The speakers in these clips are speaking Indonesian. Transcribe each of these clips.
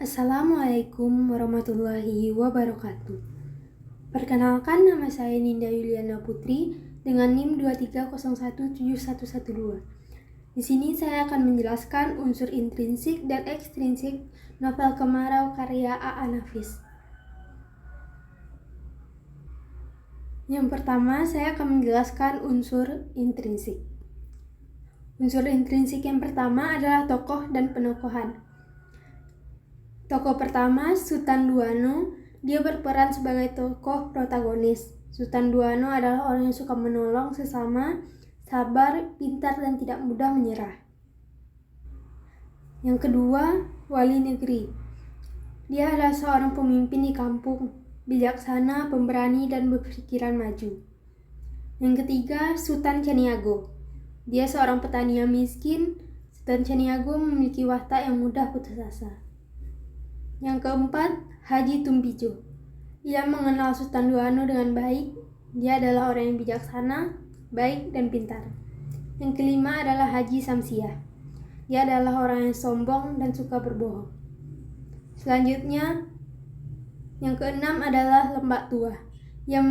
Assalamualaikum warahmatullahi wabarakatuh. Perkenalkan, nama saya Ninda Yuliana Putri dengan NIM 230171112. Di sini saya akan menjelaskan unsur intrinsik dan ekstrinsik novel Kemarau karya A.A. Nafis. Yang pertama, saya akan menjelaskan unsur intrinsik. Unsur intrinsik yang pertama adalah tokoh dan penokohan. Tokoh pertama, Sutan Duano. Dia berperan sebagai tokoh protagonis. Sutan Duano adalah orang yang suka menolong sesama, sabar, pintar, dan tidak mudah menyerah. Yang kedua, Wali Negeri. Dia adalah seorang pemimpin di kampung, bijaksana, pemberani, dan berpikiran maju. Yang ketiga, Sutan Caniago. Dia seorang petani yang miskin. Sutan Caniago memiliki watak yang mudah putus asa. Yang keempat, Haji Tumpijo. Ia mengenal Sutan Duano dengan baik. Dia adalah orang yang bijaksana, baik, dan pintar. Yang kelima adalah Haji Samsiah. Dia adalah orang yang sombong dan suka berbohong. Selanjutnya, yang keenam adalah Lembak Tua. Ia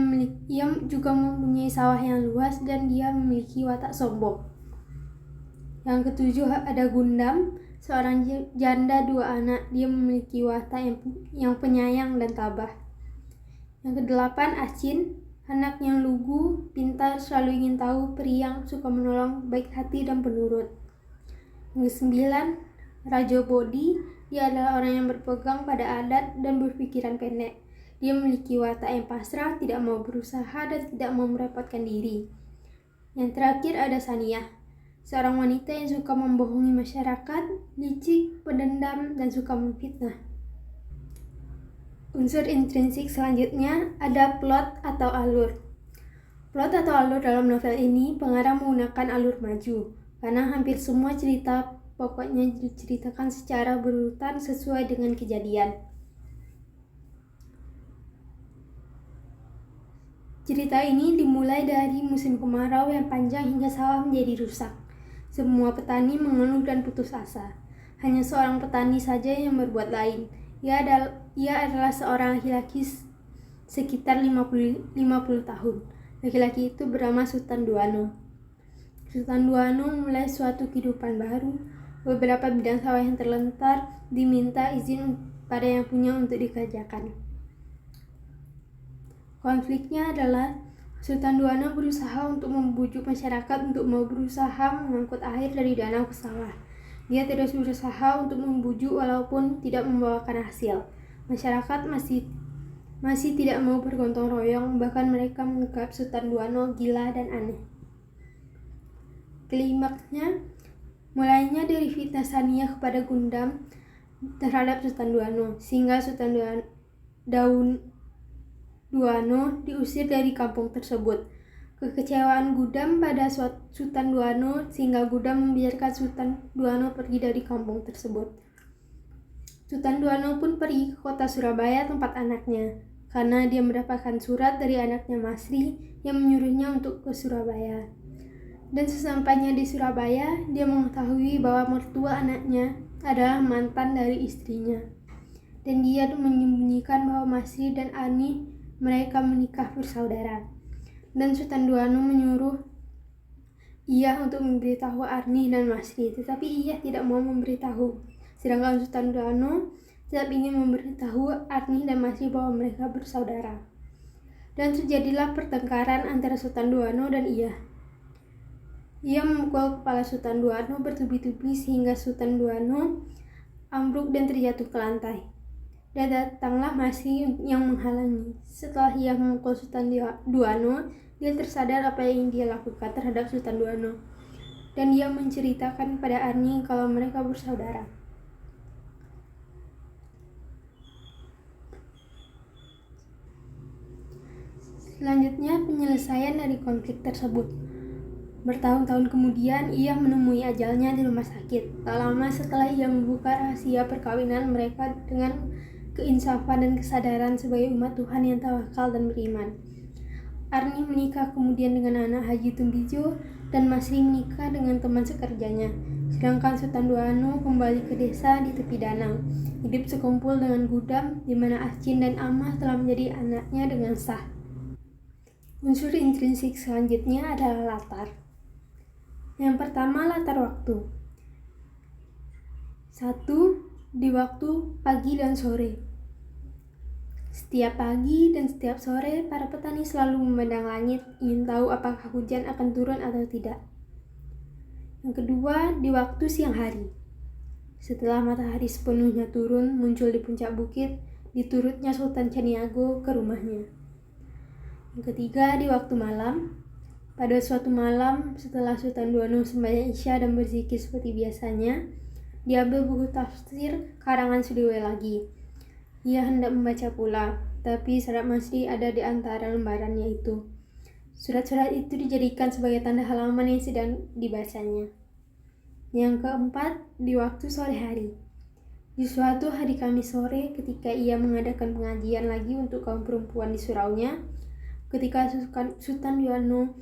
juga mempunyai sawah yang luas dan dia memiliki watak sombong. Yang ketujuh ada Gundam, seorang janda 2 anak. Dia memiliki watak yang penyayang dan tabah. Yang kedelapan, Acin, anak yang lugu, pintar, selalu ingin tahu, periang, suka menolong, baik hati, dan penurut. Yang kesembilan, Rajo Bodi. Dia adalah orang yang berpegang pada adat dan berpikiran pendek. Dia memiliki watak yang pasrah, tidak mau berusaha, dan tidak mau merepotkan diri. Yang terakhir ada Saniah, seorang wanita yang suka membohongi masyarakat, licik, pendendam, dan suka memfitnah. Unsur intrinsik selanjutnya ada plot atau alur. Plot atau alur dalam novel ini pengarang menggunakan alur maju, karena hampir semua cerita pokoknya diceritakan secara berurutan sesuai dengan kejadian. Cerita ini dimulai dari musim kemarau yang panjang hingga sawah menjadi rusak. Semua petani mengeluh dan putus asa. Hanya seorang petani saja yang berbuat lain. Ia adalah seorang laki-laki sekitar 50 tahun. Laki-laki itu bernama Sutan Duano. Sutan Duano memulai suatu kehidupan baru. Beberapa bidang sawah yang terlantar diminta izin pada yang punya untuk dikerjakan. Konfliknya adalah Sutan Duano berusaha untuk membujuk masyarakat untuk mau berusaha mengangkut air dari danau ke sawah. Dia terus berusaha untuk membujuk walaupun tidak membawakan hasil. Masyarakat masih tidak mau bergotong royong, bahkan mereka menganggap Sutan Duano gila dan aneh. Klimaksnya mulainya dari fitnah Saniah kepada Gundam terhadap Sutan Duano, sehingga Sutan Duano diusir dari kampung tersebut. Kekecewaan Gundam pada Sutan Duano sehingga Gundam membiarkan Sutan Duano pergi dari kampung tersebut. Sutan Duano pun pergi ke kota Surabaya tempat anaknya, karena dia mendapatkan surat dari anaknya Masri yang menyuruhnya untuk ke Surabaya. Dan sesampainya di Surabaya, dia mengetahui bahwa mertua anaknya adalah mantan dari istrinya. Dan dia menyembunyikan bahwa Masri dan Ani mereka menikah bersaudara. Dan Sutan Duano menyuruh ia untuk memberitahu Arni dan Masri, tetapi ia tidak mau memberitahu. Sedangkan Sutan Duano tetap ingin memberitahu Arni dan Masri bahwa mereka bersaudara. Dan terjadilah pertengkaran antara Sutan Duano dan ia. Ia memukul kepala Sutan Duano bertubi-tubi sehingga Sutan Duano ambruk dan terjatuh ke lantai. Dan datanglah Masri yang menghalangi. Setelah ia memukul Sutan Duano, dia tersadar apa yang dia lakukan terhadap Sutan Duano. Dan dia menceritakan pada Arni kalau mereka bersaudara. Selanjutnya penyelesaian dari konflik tersebut. Bertahun-tahun kemudian ia menemui ajalnya di rumah sakit. Tak lama setelah ia membuka rahasia perkawinan mereka dengan keinsafan dan kesadaran sebagai umat Tuhan yang tawakal dan beriman. Arni menikah kemudian dengan anak Haji Tumpijo. dan Masri menikah dengan teman sekerjanya. Sedangkan Sultan Duano kembali ke desa di tepi danau, hidup sekumpul dengan Gudam, di mana Acin dan Amah telah menjadi anaknya dengan sah. Unsur intrinsik selanjutnya adalah latar. Yang pertama, latar waktu. 1. Di waktu pagi dan sore. Setiap pagi dan setiap sore, para petani selalu memandang langit, ingin tahu apakah hujan akan turun atau tidak. Yang kedua, di waktu siang hari. Setelah matahari sepenuhnya turun, muncul di puncak bukit, diturutnya Sultan Caniago ke rumahnya. Yang ketiga, di waktu malam. Pada suatu malam, setelah Sultan Duano sembahyang Isya dan berzikir seperti biasanya, diambil buku tafsir karangan Sudiwe lagi. Ia hendak membaca pula, tapi surat Masri ada di antara lembarannya itu. Surat-surat itu dijadikan sebagai tanda halaman yang sedang dibacanya. Yang keempat, di waktu sore hari. Di suatu hari Kamis sore, ketika ia mengadakan pengajian lagi untuk kaum perempuan di suraunya, ketika Sultan Duano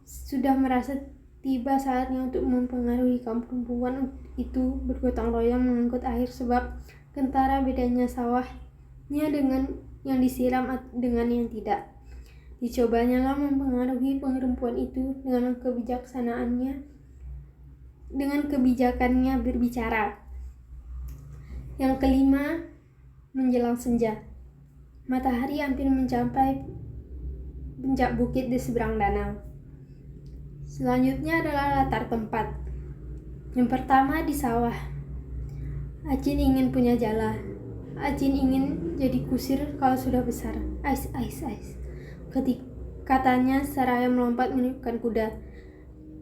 sudah merasa tiba saatnya untuk mempengaruhi kaum perempuan itu bergotong royong mengangkut air, sebab kentara bedanya sawahnya dengan yang disiram dengan yang tidak. Dicobanya lah mempengaruhi perempuan itu dengan kebijakannya berbicara. Yang kelima, menjelang senja. Matahari hampir mencapai puncak bukit di seberang danau. Selanjutnya adalah latar tempat. Yang pertama, di sawah. Acin ingin punya jala. Acin ingin jadi kusir kalau sudah besar. Ais. Katanya seraya melompat menunjukkan kuda.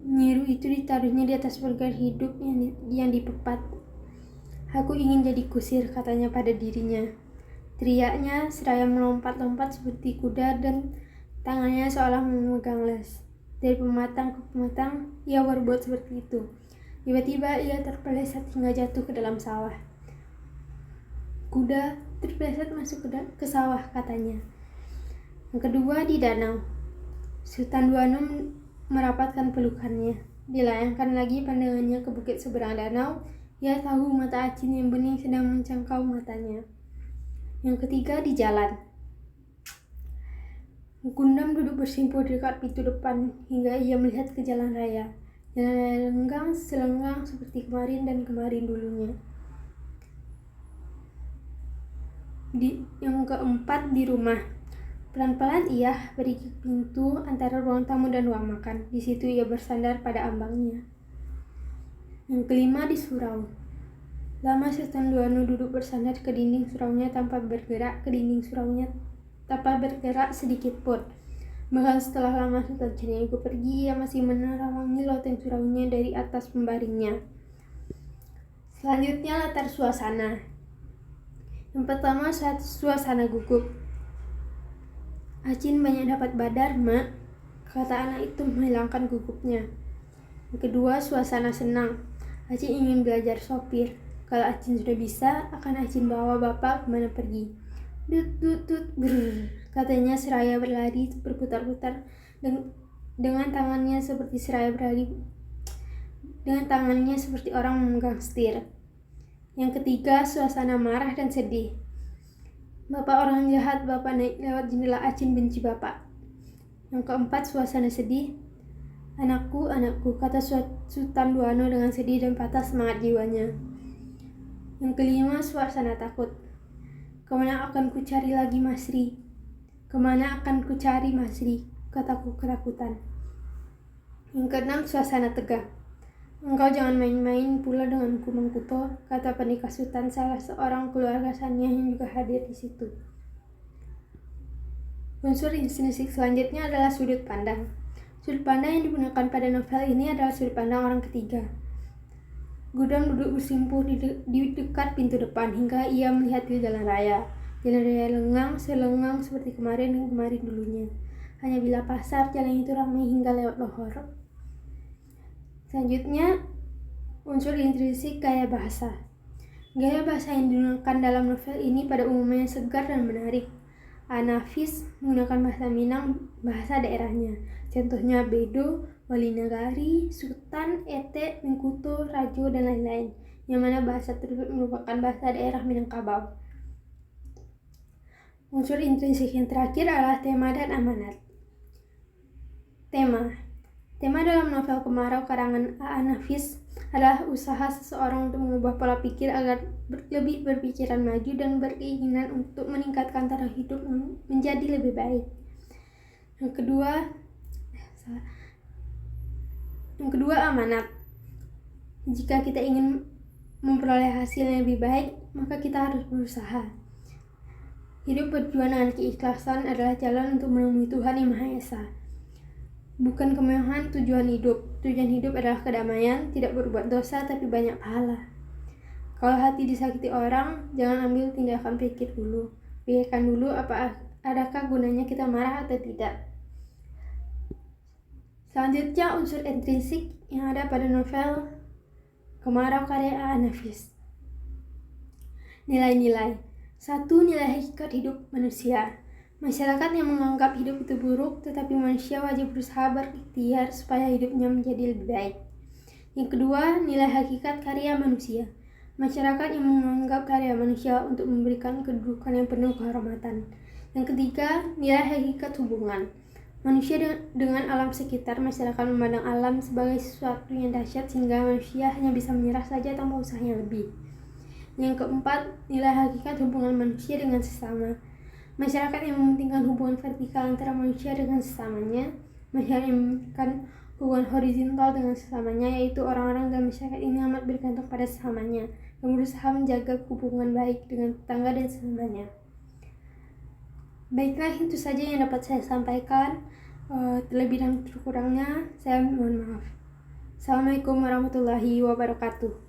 Nyiru itu ditaruhnya di atas burger hidup yang dipepat. Aku ingin jadi kusir, katanya pada dirinya. Teriaknya seraya melompat-lompat seperti kuda dan tangannya seolah memegang les. Dari pematang ke pematang, ia berbuat seperti itu. Tiba-tiba ia terpeleset hingga jatuh ke dalam sawah. Kuda terpeleset masuk ke sawah, katanya. Yang kedua, di danau. Sultan Duano merapatkan pelukannya. Dilayangkan lagi pandangannya ke bukit seberang danau. Ia tahu mata Acin yang bening sedang mencangkau matanya. Yang ketiga, di jalan. Gundam duduk bersimpul di dekat pintu depan hingga ia melihat ke jalan raya. Jalan raya lenggang selenggang seperti kemarin dan kemarin dulunya. Yang keempat, di rumah. Pelan-pelan ia pergi ke pintu antara ruang tamu dan ruang makan. Di situ ia bersandar pada ambangnya. Yang kelima, di surau. Lama Sultan Duano duduk bersandar ke dinding suraunya tanpa bergerak sedikit pun. Bahkan setelah lama Sultan Caniago pergi, ia masih menerangi loteng suraunya dari atas pembaringnya. Selanjutnya, latar suasana. Yang pertama, suasana gugup. Acin banyak dapat badar, Mak, kata anak itu menghilangkan gugupnya. Yang kedua, suasana senang. Acin ingin belajar sopir. Kalau Acin sudah bisa, akan Acin bawa bapak kemana pergi. Tut, brr, katanya seraya berlari berputar-putar dengan tangannya seperti orang memegang setir. Yang ketiga, suasana marah dan sedih. Bapak orang jahat, bapak naik lewat jendela, Acin benci bapak. Yang keempat, suasana sedih. Anakku, kata Sultan Duano dengan sedih dan patah semangat jiwanya. Yang kelima, suasana takut. Kemana akan ku cari lagi Masri? Kataku ketakutan. Yang keenam, suasana tegang. Engkau jangan main-main pula denganku, Mangkuto, kata pendekar Sultan, salah seorang keluarga Sania yang juga hadir di situ. Unsur intrinsik selanjutnya adalah sudut pandang. Sudut pandang yang digunakan pada novel ini adalah sudut pandang orang ketiga. Gudam duduk bersimpul di dekat pintu depan hingga ia melihat ke jalan raya. Jalan raya lengang selenggang seperti kemarin dan kemarin dulunya. Hanya bila pasar, jalan itu ramai hingga lewat lohor. Selanjutnya, unsur intrinsik gaya bahasa. Gaya bahasa yang digunakan dalam novel ini pada umumnya segar dan menarik. Anafis menggunakan bahasa Minang, bahasa daerahnya. Contohnya bedo, wali negari, sultan, ete, mengkuto, rajo, dan lain-lain, yang mana bahasa tersebut merupakan bahasa daerah Minangkabau. Unsur intrinsik yang terakhir adalah tema dan amanat. Tema dalam novel Kemarau karangan A.A. Nafis adalah usaha seseorang untuk mengubah pola pikir agar lebih berpikiran maju dan berkeinginan untuk meningkatkan taraf hidup menjadi lebih baik. Yang kedua, amanat. Jika kita ingin memperoleh hasil yang lebih baik, maka kita harus berusaha. Hidup berjuang dengan keikhlasan adalah jalan untuk menemui Tuhan Yang Maha Esa. Bukan kemewahan tujuan hidup. Tujuan hidup adalah kedamaian, tidak berbuat dosa tapi banyak pahala. Kalau hati disakiti orang, jangan ambil tindakan pikir dulu. Pikirkan dulu adakah gunanya kita marah atau tidak. Selanjutnya, unsur intrinsik yang ada pada novel Kemarau karya A.A. Nafis. Nilai-nilai. 1. Nilai hakikat hidup manusia. Masyarakat yang menganggap hidup itu buruk, tetapi manusia wajib berusaha berikhtiar supaya hidupnya menjadi lebih baik. Yang kedua, nilai hakikat karya manusia. Masyarakat yang menganggap karya manusia untuk memberikan kedudukan yang penuh kehormatan. Yang ketiga, nilai hakikat hubungan. Manusia dengan alam sekitar, masyarakat memandang alam sebagai sesuatu yang dahsyat sehingga manusia hanya bisa menyerah saja tanpa usaha yang lebih. Yang keempat, nilai hakikat hubungan manusia dengan sesama. Masyarakat yang mementingkan hubungan vertikal antara manusia dengan sesamanya, masyarakat yang mementingkan hubungan horizontal dengan sesamanya, yaitu orang-orang dalam masyarakat ini amat bergantung pada sesamanya dan berusaha menjaga hubungan baik dengan tetangga dan sesamanya. Baiklah, itu saja yang dapat saya sampaikan. Terlebih dan terkurangnya, saya mohon maaf. Assalamualaikum warahmatullahi wabarakatuh.